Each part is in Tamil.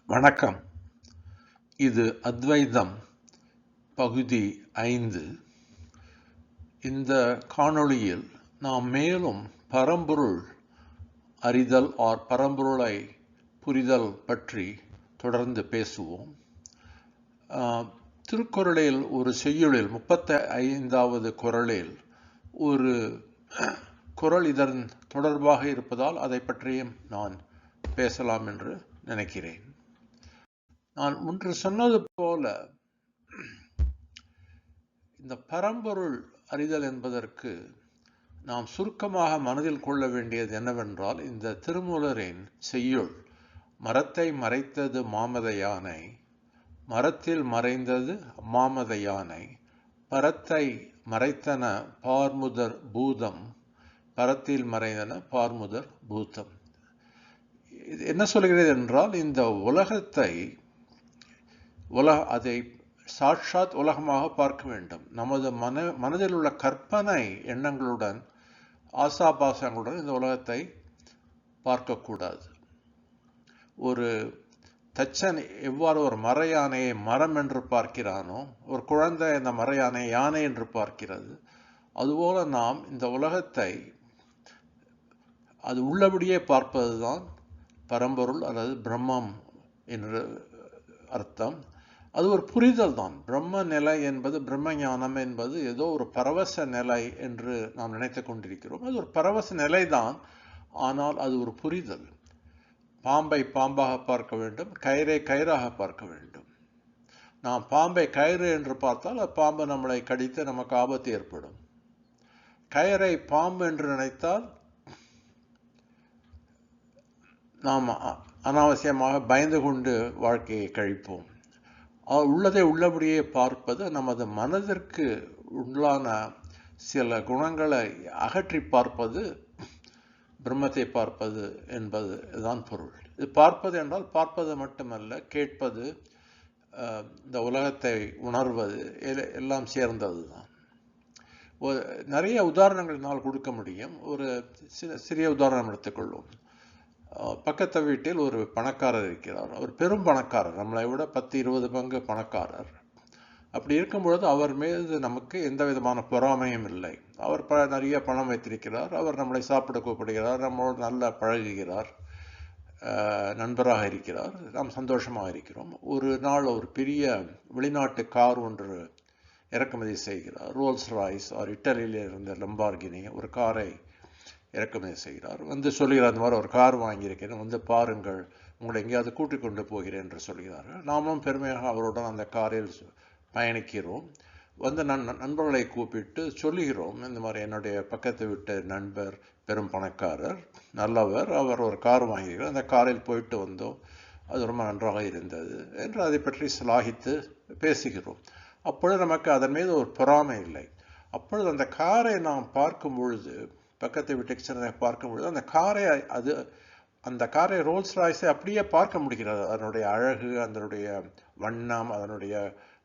வணக்கம். இது அத்வைதம் பகுதி 5. இந்த காணொளியில் நாம் மேலும் பரம்பொருள் அறிதல் பரம்பொருளை புரிதல் பற்றி தொடர்ந்து பேசுவோம். திருக்குறளில் ஒரு செய்யுளில் 35வது குறளில் ஒரு குறள் இதன் தொடர்பாக இருப்பதால் அதை பற்றியும் நான் பேசலாம் என்று நினைக்கிறேன். நான் முன்று சொன்னது போல இந்த பரம்பொருள் அறிதல் என்பதற்கு நாம் சுருக்கமாக மனதில் கொள்ள வேண்டியது என்னவென்றால், இந்த திருமூலரின் செய்யுள் மரத்தை மறைத்தது மாமத யானை, மரத்தில் மறைந்தது மாமத யானை, பரத்தை மறைத்தன பார்முதர் பூதம், பரத்தில் மறைந்தன பார்முதர் பூதம். இது என்ன சொல்கிறது என்றால், இந்த உலகத்தை அதை சாட்சாத் உலகமாக பார்க்க வேண்டும். நமது மனதில் உள்ள கற்பனை எண்ணங்களுடன் ஆசாபாசங்களுடன் இந்த உலகத்தை பார்க்கக்கூடாது. ஒரு தச்சன் எவ்வாறு ஒரு மர யானையை மரம் என்று பார்க்கிறானோ, ஒரு குழந்தை இந்த மர யானையை யானை என்று பார்க்கிறது, அதுபோல நாம் இந்த உலகத்தை அது உள்ளபடியே பார்ப்பதுதான் பரம்பொருள் அல்லது பிரம்மம் என்று அர்த்தம். அது ஒரு புரிதல் தான். பிரம்ம நிலை என்பது, பிரம்ம ஞானம் என்பது ஏதோ ஒரு பரவச நிலை என்று நாம் நினைத்து கொண்டிருக்கிறோம். அது ஒரு பரவச நிலை தான், ஆனால் அது ஒரு புரிதல். பாம்பை பாம்பாக பார்க்க வேண்டும், கயிறை கயிறாக பார்க்க வேண்டும். நாம் பாம்பை கயிறு என்று பார்த்தால் பாம்பு நம்மளை கடித்து நமக்கு ஆபத்து ஏற்படும். கயிறை பாம்பு என்று நினைத்தால் நாம் அனாவசியமாக பயந்து கொண்டு வாழ்க்கையை கழிப்போம். உள்ளதை உள்ளபடியே பார்ப்பது, நமது மனதிற்கு உள்ளான சில குணங்களை அகற்றி பார்ப்பது, பிரம்மத்தை பார்ப்பது என்பது தான் பொருள். இது பார்ப்பது என்றால் பார்ப்பது மட்டுமல்ல, கேட்பது, இந்த உலகத்தை உணர்வது எல்லாம் சேர்ந்தது தான். நிறைய உதாரணங்கள் என்னால் கொடுக்க முடியும். ஒரு சிறிய உதாரணம் எடுத்துக்கொள்வோம். பக்கத்து வீட்டில் ஒரு பணக்காரர் இருக்கிறார். அவர் பெரும் பணக்காரர், நம்மளை விட 10-20 பங்கு பணக்காரர். அப்படி இருக்கும் பொழுது அவர் மீது நமக்கு எந்த விதமான பொறாமையும் இல்லை. அவர் நிறைய பணம் வைத்திருக்கிறார். அவர் நம்மளை சாப்பிட கூப்பிடுகிறார், நம்மளோடு நல்லா பழகுகிறார், நண்பராக இருக்கிறார். நாம் சந்தோஷமாக இருக்கிறோம். ஒரு நாள் ஒரு பெரிய வெளிநாட்டு கார் ஒன்று இறக்குமதி செய்கிறார். ரோல்ஸ் ராய்ஸ் இட்டாலியில் இருந்த லம்பார்கினி ஒரு காரை இறக்குமதி செய்கிறார். வந்து சொல்கிறார், இந்த மாதிரி ஒரு கார் வாங்கியிருக்கிறேன், வந்து பாருங்கள், உங்களை எங்கேயாவது கூட்டிக் கொண்டு போகிறேன் என்று சொல்கிறார்கள். நாமும் பெருமையாக அவருடன் அந்த காரில் பயணிக்கிறோம். வந்து நண்பர்களை கூப்பிட்டு சொல்லுகிறோம், இந்த மாதிரி என்னுடைய பக்கத்து வீட்டு நண்பர் பெரும் பணக்காரர், நல்லவர், அவர் ஒரு கார் வாங்கியிருக்கிறார், அந்த காரில் போயிட்டு வந்தோம், அது ரொம்ப நன்றாக இருந்தது என்று அதை பற்றி சிலாகித்து பேசுகிறோம். அப்பொழுது நமக்கு அதன் மீது ஒரு பொறாமை இல்லை. அப்பொழுது அந்த காரை நாம் பார்க்கும் பொழுது, பக்கத்து வீட்டுக்கு சென்று பார்க்கும் பொழுது அந்த காரை ரோல்ஸ் ராய்ஸை அப்படியே பார்க்க முடிகிறது. அதனுடைய அழகு, அதனுடைய வண்ணம், அதனுடைய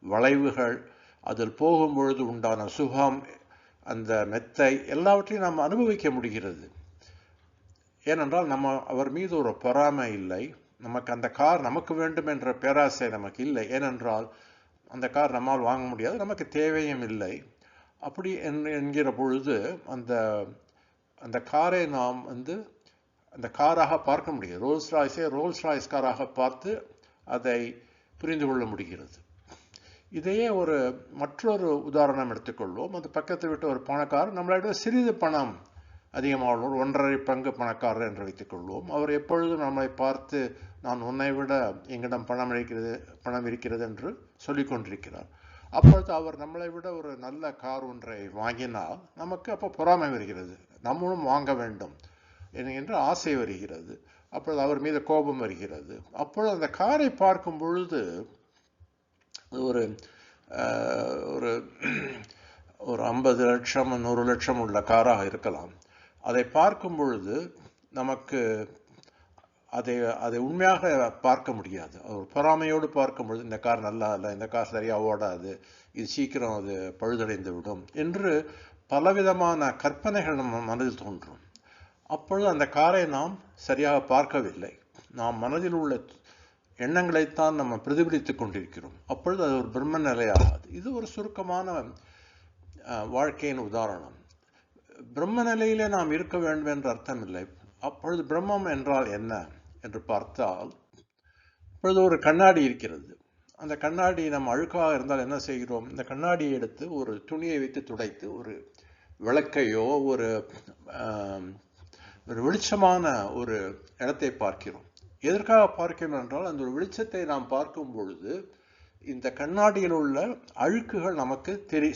வளைவுகள், அதில் போகும் பொழுது உண்டான சுகம், அந்த மெத்தை, எல்லாவற்றையும் நாம் அனுபவிக்க முடிகிறது. ஏனென்றால் அவர் மீது ஒரு பொறாமை இல்லை. நமக்கு அந்த கார் நமக்கு வேண்டும் என்ற பேராசை நமக்கு இல்லை. ஏனென்றால் அந்த கார் நம்மால் வாங்க முடியாது, நமக்கு தேவையும் இல்லை. அப்படி என்கிற பொழுது அந்த காரை நாம் அந்த காராக பார்க்க முடியும். ரோல்ஸ் ராய்ஸ் காராக பார்த்து அதை புரிந்து கொள்ள முடிகிறது. இதையே மற்றொரு உதாரணம் எடுத்துக்கொள்வோம். அந்த பக்கத்து விட்டு ஒரு பணக்காரர், நம்மளோட சிறிது பணம் அதிகமாக 1.5 பங்கு பணக்காரர் என்று வைத்துக்கொள்வோம். அவர் எப்பொழுதும் நம்மளை பார்த்து, நான் உன்னை விட எங்களிடம் பணம் இருக்கிறது என்று சொல்லிக் கொண்டிருக்கிறார். அப்பொழுது அவர் நம்மளை விட ஒரு நல்ல கார் ஒன்றை வாங்கினால் நமக்கு அப்போ பொறாமை வருகிறது, நம்மளும் வாங்க வேண்டும் என்கின்ற ஆசை வருகிறது. அப்பொழுது அவர் மீது கோபம் வருகிறது. அப்பொழுது அந்த காரை பார்க்கும் பொழுது ஒரு ஒரு 50 லட்சம் 100 லட்சம் உள்ள காராக இருக்கலாம். அதை பார்க்கும் பொழுது நமக்கு அதை உண்மையாக பார்க்க முடியாது. ஒரு பொறாமையோடு பார்க்கும் பொழுது, இந்த கார் நல்லா இல்லை, இந்த கார் சரியாக ஓடாது, இது சீக்கிரம் அது பழுதடைந்து விடும் என்று பலவிதமான கற்பனைகள் நம்ம மனதில் தோன்றும். அப்பொழுது அந்த காரை நாம் சரியாக பார்க்கவில்லை. நாம் மனதில் உள்ள எண்ணங்களைத்தான் நம்ம பிரதிபலித்துக் கொண்டிருக்கிறோம். அப்பொழுது அது ஒரு பிரம்ம நிலையாகாது. இது ஒரு சுருக்கமான வாழ்க்கையின் உதாரணம். பிரம்ம நிலையிலே நாம் இருக்க வேண்டும் என்ற அர்த்தம் இல்லை. அப்பொழுது பிரம்மம் என்றால் என்ன என்று பார்த்தால், இப்பொழுது ஒரு கண்ணாடி இருக்கிறது. அந்த கண்ணாடி நம்ம அழுக்காக இருந்தால் என்ன செய்கிறோம்? இந்த கண்ணாடியை எடுத்து ஒரு துணியை வைத்து துடைத்து ஒரு விளக்கையோ ஒரு வெளிச்சமான ஒரு இடத்தை பார்க்கிறோம். எதற்காக பார்க்கிறோம் என்றால், அந்த ஒரு வெளிச்சத்தை நாம் பார்க்கும் பொழுது இந்த கண்ணாடியில் உள்ள அழுக்குகள் நமக்கு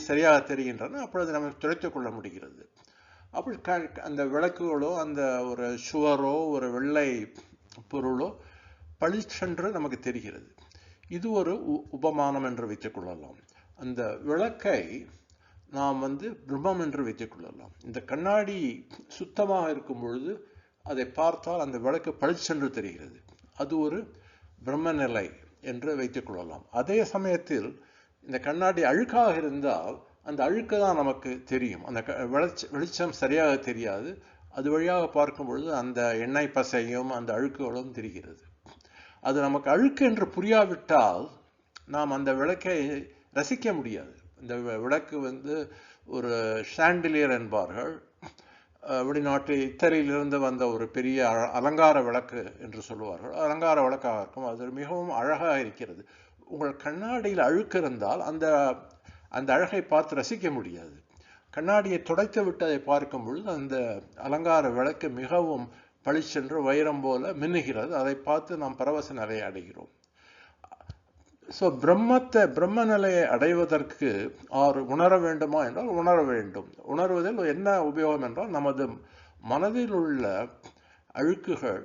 சரியாக தெரிகின்றன. அப்பொழுது நமக்கு துடைத்துக் கொள்ள முடிகிறது. அப்படி அந்த விளக்குகளோ அந்த ஒரு சுவரோ ஒரு வெள்ளை பொருளோ பளிச்சென்று நமக்கு தெரிகிறது. இது ஒரு உபமானம் என்று வைத்துக் கொள்ளலாம். அந்த விளக்கை நாம் பிரம்மம் என்று வைத்துக் கொள்ளலாம். இந்த கண்ணாடி சுத்தமாக இருக்கும் பொழுது அதை பார்த்தால் அந்த விளக்கு பளிச்சென்று தெரிகிறது. அது ஒரு பிரம்ம நிலை என்று வைத்துக் கொள்ளலாம். அதே சமயத்தில் இந்த கண்ணாடி அழுக்காக இருந்தால் அந்த அழுக்கு தான் நமக்கு தெரியும். அந்த வெளிச்சம் சரியாக தெரியாது. அது வழியாக பார்க்கும் பொழுது அந்த எண்ணெய் பசையும் அந்த அழுக்குகளும் தெரிகிறது. அது நமக்கு அழுக்கு என்று புரியாவிட்டால் நாம் அந்த விளக்கை ரசிக்க முடியாது. இந்த விளக்கு ஒரு ஷாண்டிலியர் என்பார்கள். வெளிநாட்டு இத்தாலியிலிருந்து வந்த ஒரு பெரிய அலங்கார விளக்கு என்று சொல்லுவார்கள். அலங்கார விளக்காக இருக்கும். அது மிகவும் அழகாக இருக்கிறது. உங்கள் கண்ணாடியில் அழுக்கு இருந்தால் அந்த அழகை பார்த்து ரசிக்க முடியாது. கண்ணாடியை துடைத்து விட்டு அதை பார்க்கும் பொழுது அந்த அலங்கார விளக்கு மிகவும் பளிச்சென்று வைரம் போல மின்னுகிறது. அதை பார்த்து நாம் பரவச நிலையை அடைகிறோம். ஸோ பிரம்ம நிலையை அடைவதற்கு உணர வேண்டுமா என்றால் உணர வேண்டும். உணர்வதில் என்ன உபயோகம் என்றால், நமது மனதில் உள்ள அழுக்குகள்,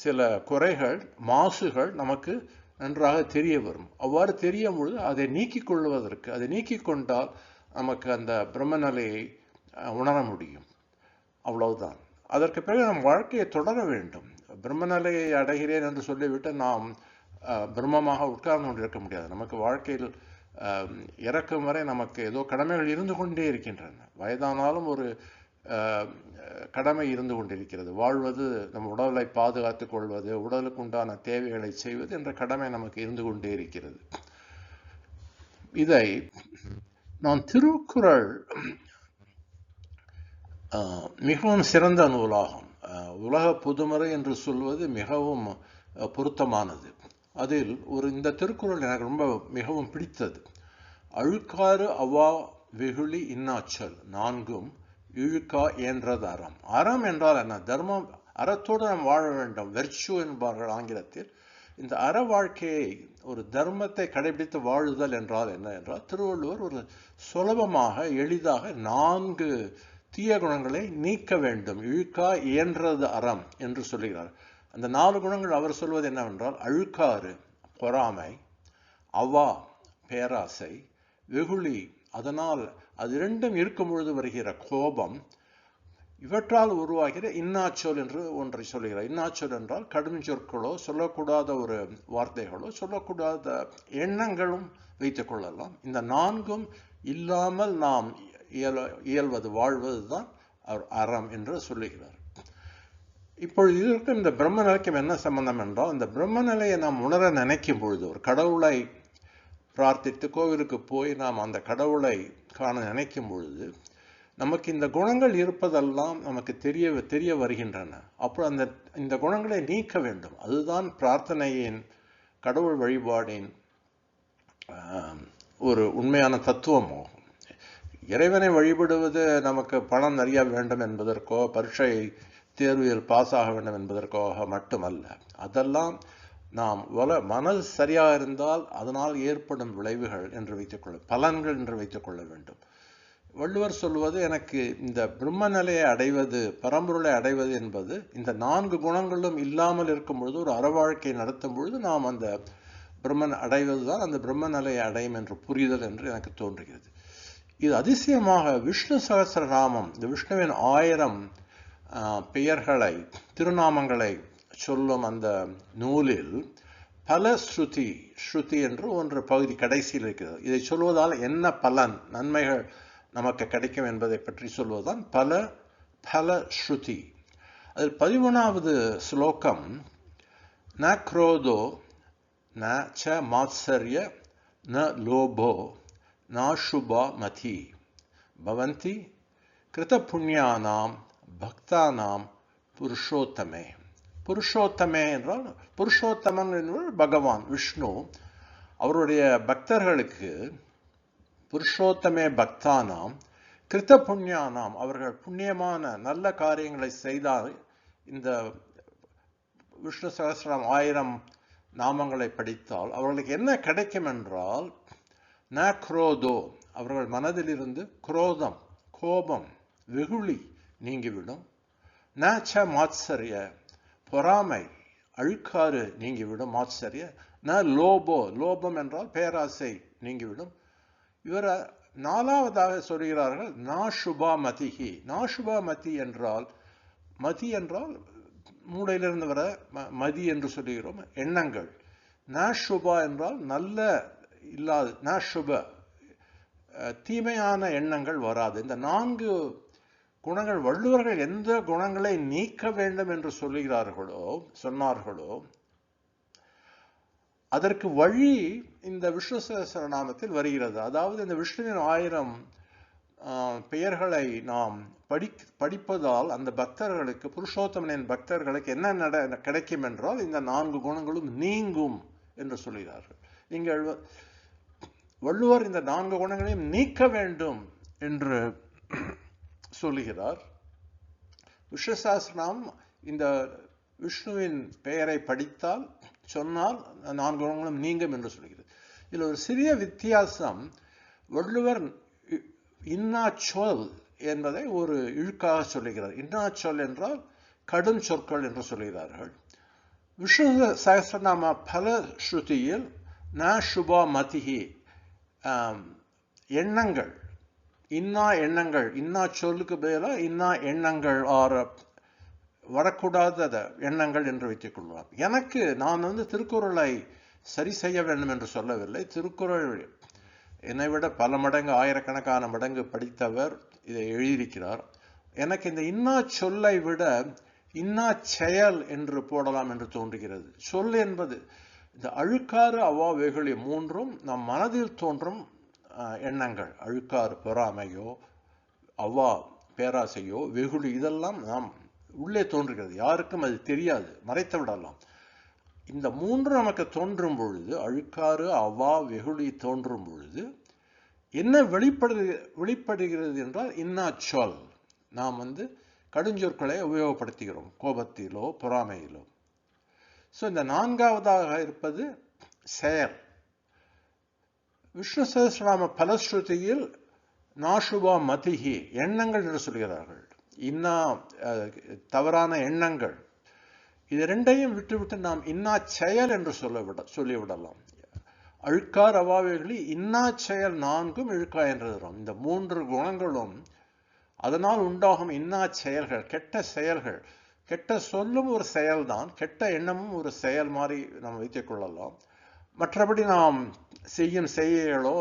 சில குறைகள், மாசுகள் நமக்கு நன்றாக தெரிய வரும். அவ்வாறு தெரியும் பொழுது அதை நீக்கிக் கொள்வதற்கு, அதை நீக்கிக் கொண்டால் நமக்கு அந்த பிரம்ம நிலையை உணர முடியும். அவ்வளவுதான். அதற்கு பிறகு நம் வாழ்க்கையை தொடர வேண்டும். பிரம்ம நிலையை அடைகிறேன் என்று சொல்லிவிட்டு நாம் பிரம்மமாக உட்கார்ந்து கொண்டு இருக்க முடியாது. நமக்கு வாழ்க்கையில் இறக்கும் வரை நமக்கு ஏதோ கடமைகள் இருந்து கொண்டே இருக்கின்றன. வயதானாலும் ஒரு கடமை இருந்து கொண்டிருக்கிறது. வாழ்வது, நம் உடலை பாதுகாத்துக் கொள்வது, உடலுக்கு உண்டான தேவைகளை செய்வது என்ற கடமை நமக்கு இருந்து கொண்டே இருக்கிறது. இதை நான் திருக்குறள் மிகவும் சிறந்த நூலாகும். உலக பொதுமறை என்று சொல்வது மிகவும் பொருத்தமானது. அதில் இந்த திருக்குறள் எனக்கு ரொம்ப மிகவும் பிடித்தது. அழுக்காறு அவ்வா வெகுளி இன்னாச்சல் நான்கும் இழுக்கா என்றது அறம். அறம் என்றால் என்ன? தர்மம். அறத்தோடு நாம் வாழ வேண்டும். வெர்ச்சு என்பார்கள் ஆங்கிலத்தில். இந்த அற வாழ்க்கையை, ஒரு தர்மத்தை கடைபிடித்து வாழுதல் என்றால் என்ன என்றால், திருவள்ளுவர் ஒரு சுலபமாக எளிதாக 4 தீய குணங்களை நீக்க வேண்டும். இழுக்கா இயன்றது அறம் என்று சொல்லுகிறார். அந்த 4 குணங்கள் அவர் சொல்வது என்னவென்றால், அழுக்காறு பொறாமை, அவா பேராசை, வெகுளி அதனால் அது இரண்டும் இருக்கும் பொழுது வருகிற கோபம், இவற்றால் உருவாகிற இன்னாச்சொல் என்று ஒன்றை சொல்லுகிறார். இன்னாச்சொல் என்றால் கடும் சொற்களோ, சொல்லக்கூடாத ஒரு வார்த்தைகளோ, சொல்லக்கூடாத எண்ணங்களும் வைத்துக் கொள்ளலாம். இந்த 4ம் இல்லாமல் நாம் இயல்வது, வாழ்வதுதான் அவர் அறம் என்று சொல்லுகிறார். இப்பொழுது இதற்கு இந்த பிரம்ம நிலைக்கும் என்ன சம்பந்தம் என்றால், இந்த பிரம்ம நிலையை நாம் உணர நினைக்கும் பொழுது, ஒரு கடவுளை பிரார்த்தித்து கோவிலுக்கு போய் நாம் அந்த கடவுளை காண நினைக்கும் பொழுது நமக்கு இந்த குணங்கள் இருப்பதெல்லாம் நமக்கு தெரிய வருகின்றன. அப்புறம் இந்த குணங்களை நீக்க வேண்டும். அதுதான் பிரார்த்தனையின், கடவுள் வழிபாடின் ஒரு உண்மையான தத்துவமாகும். இறைவனை வழிபடுவது நமக்கு பணம் நிறைய வேண்டும் என்பதற்கோ, பரீட்சை தேர்வில் பாஸ் ஆக வேண்டும் என்பதற்காக மட்டுமல்ல. அதெல்லாம் நாம் மனது சரியாக இருந்தால் அதனால் ஏற்படும் விளைவுகள் என்று வைத்துக்கொள்ள, பலன்கள் என்று வைத்துக் கொள்ள வேண்டும். வள்ளுவர் சொல்வது, எனக்கு இந்த பிரம்ம நிலையை அடைவது, பரம்பொருளை அடைவது என்பது இந்த 4 குணங்களும் இல்லாமல் இருக்கும் பொழுது, ஒரு அறவாழ்க்கை நடத்தும் பொழுது நாம் அந்த பிரம்மன் அடைவதுதான் அந்த பிரம்ம நிலையை அடையும் என்று புரிதல் என்று எனக்கு தோன்றுகிறது. இது அதிசயமாக விஷ்ணு சகஸ்ரநாமம், இந்த விஷ்ணுவின் 1000 பெயர்களை, திருநாமங்களை சொல்லும் அந்த நூலில் பல ஸ்ருதி என்று ஒன்று பகுதி கடைசியில் இருக்கிறது. இதை சொல்வதால் என்ன பலன், நன்மைகள் நமக்கு கிடைக்கும் என்பதை பற்றி சொல்வதுதான் பல ஸ்ருதி. அதில் 11வது ஸ்லோகம், ந குரோதோ ந ச மாத்சர்ய ந லோபோ நாசுபா மதி பவந்தி கிருத புண்ணியானாம் பக்தானாம் புருஷோத்தமே. புருஷோத்தமே என்றால் புருஷோத்தமன் என்பவர் பகவான் விஷ்ணு. அவருடைய பக்தர்களுக்கு புருஷோத்தமே பக்தானாம் கிருத்த புண்ணியானாம், அவர்கள் புண்ணியமான நல்ல காரியங்களை செய்தால், இந்த விஷ்ணு சகஸ்ரம் 1000 நாமங்களை படித்தால் அவர்களுக்கு என்ன கிடைக்கும் என்றால், ந குரோதோ, அவர்கள் மனதிலிருந்து குரோதம், கோபம், வெகுளி நீங்கிவிடும். ந ச மாத்சரிய, பொறாமை, அழுக்காறு நீங்கிவிடும். மாத்சரிய. ந லோபோ, லோபம் என்றால் பேராசை நீங்கிவிடும். இவர் 4வதாக சொல்கிறார்கள் நாசுபா மதிஹி. நாசுபா மதி என்றால், மதி என்றால் மூளையிலிருந்து வர மதி என்று சொல்லுகிறோம், எண்ணங்கள். நாசுபா என்றால் நல்ல இல்லாத, நாசுப தீமையான எண்ணங்கள் வராது. இந்த 4 குணங்கள், வள்ளுவர்கள் எந்த குணங்களை நீக்க வேண்டும் என்று சொன்னார்களோ அதற்கு வழி இந்த விஷ்ணு சகஸ்ரநாமத்தில் வருகிறது. அதாவது இந்த விஷ்ணுவின் 1000 பெயர்களை நாம் படிப்பதால் அந்த பக்தர்களுக்கு, புருஷோத்தமனின் பக்தர்களுக்கு என்ன கிடைக்கும் என்றால், இந்த 4 குணங்களும் நீங்கும் என்று சொல்கிறார்கள். நீங்கள் வள்ளுவர் இந்த 4 குணங்களையும் நீக்க வேண்டும் என்று சொல்லுகிறார். விஷ்ணு சகஸ்ரநாமம் இந்த விஷ்ணுவின் பெயரை படித்தால், சொன்னால் 4 குணங்களும் நீங்கும் என்று சொல்கிறது. இதில் ஒரு சிறிய வித்தியாசம். வள்ளுவர் இன்னா சொல் என்பதை ஒரு இழுக்காக சொல்லுகிறார். இன்னா சொல் என்றால் கடும் சொற்கள் என்று சொல்கிறார்கள். விஷ்ணு சகஸ்ரநாம பலஸ்ருதியில் ந சுபா மதிஹி, எண்ணங்கள், இன்னா எண்ணங்கள், இன்னா சொல்லுக்கு பதிலாக இன்னா எண்ணங்கள் வரக்கூடாத எண்ணங்கள் என்று வைத்துக் கொள்ளலாம். நான் திருக்குறளை சரி செய்ய வேண்டும் என்று சொல்லவில்லை. திருக்குறள் என்னை விட பல மடங்கு, ஆயிரக்கணக்கான மடங்கு படித்தவர் இதை எழுதியிருக்கிறார். எனக்கு இந்த இன்னா சொல்லை விட இன்னா செயல் என்று போடலாம் என்று தோன்றுகிறது. சொல் என்பது இந்த அழுக்காறு, அவ்வா, வெகுளி 3ம் நம் மனதில் தோன்றும் எண்ணங்கள். அழுக்காறு பொறாமையோ, அவ்வா பேராசையோ, வெகுளி, இதெல்லாம் நாம் உள்ளே தோன்றுகிறது. யாருக்கும் அது தெரியாது, மறைத்து விடலாம். இந்த 3 நமக்கு தோன்றும் பொழுது, அழுக்காறு, அவ்வா, வெகுளி தோன்றும் பொழுது என்ன வெளிப்படுகிறது என்றால் இன்னா சொல். நாம் கடுஞ்சொற்களை உபயோகப்படுத்துகிறோம், கோபத்திலோ பொறாமையிலோ. இந்த 4வதாக இருப்பது செயல். விஷ்ணு சகஸ்ரநாம பலஸ்ருதியில் நாசுபா மதிஹி, எண்ணங்கள் என்று சொல்கிறார்கள். இன்னா தவறான எண்ணங்கள். இது 2ஐயும் விட்டுவிட்டு நாம் இன்னா செயல் என்று சொல்லிவிடலாம். அழுக்கார், அவாவைகளி, இன்னா செயல் 4ம் இழுக்கா என்று தரும். இந்த 3 குணங்களும் அதனால் உண்டாகும் இன்னா செயல்கள், கெட்ட செயல்கள். கெட்ட சொல்லும் ஒரு செயல்தான், கெட்ட எண்ணமும் ஒரு செயல் மாதிரி நாம் வைத்துக் கொள்ளலாம். மற்றபடி நாம் செய்யும் செய்கைகளோ,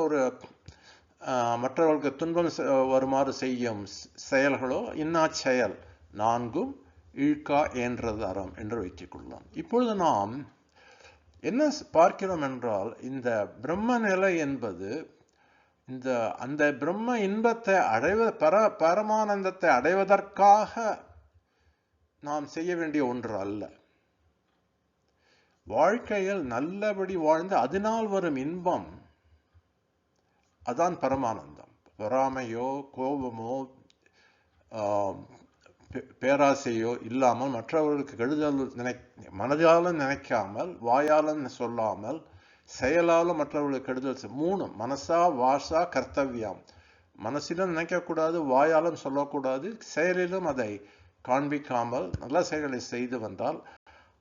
மற்றவர்களுக்கு துன்பம் வருமாறு செய்யும் செயல்களோ இன்னா செயல் 4ம் இழுக்கா என்றது அறம் என்று வைத்துக் கொள்ளலாம். இப்பொழுது நாம் என்ன பார்க்கிறோம் என்றால், இந்த பிரம்ம நிலை என்பது அந்த பிரம்ம இன்பத்தை பரமானந்தத்தை அடைவதற்காக நாம் செய்ய வேண்டிய ஒன்று அல்ல. வாழ்க்கையில் நல்லபடி வாழ்ந்து அதனால் வரும் இன்பம், அதான் பரமானந்தம். பொறாமையோ, கோபமோ, பேராசையோ இல்லாமல், மற்றவர்களுக்கு கெடுதல் மனதாலும் நினைக்காமல், வாயாலும் சொல்லாமல், செயலாலும் மற்றவர்களுக்கு கெடுதல் 3 மனசா வாசா கர்த்தவியம். மனசிலும் நினைக்கக்கூடாது, வாயாலும் சொல்லக்கூடாது, செயலிலும் அதை காண்பிக்காமல் நல்ல செயல்களை செய்து வந்தால்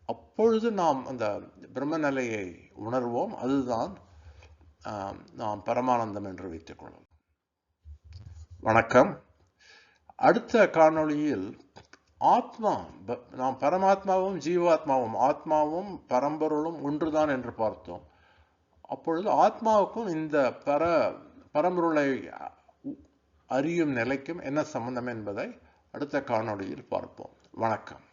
அப்பொழுது நாம் அந்த பிரம்ம நிலையை உணர்வோம். அதுதான் நாம் பரமானந்தம் என்று வைத்துக் கொள்ளலாம். வணக்கம். அடுத்த காணொளியில் ஆத்மா, நாம் பரமாத்மாவும் ஜீவாத்மாவும், ஆத்மாவும் பரம்பொருளும் ஒன்றுதான் என்று பார்த்தோம். அப்பொழுது ஆத்மாவுக்கும் இந்த பரம்பொருளை அறியும் நிலைக்கும் என்ன சம்பந்தம் என்பதை அடுத்த காணொளியில் பார்ப்போம். வணக்கம்.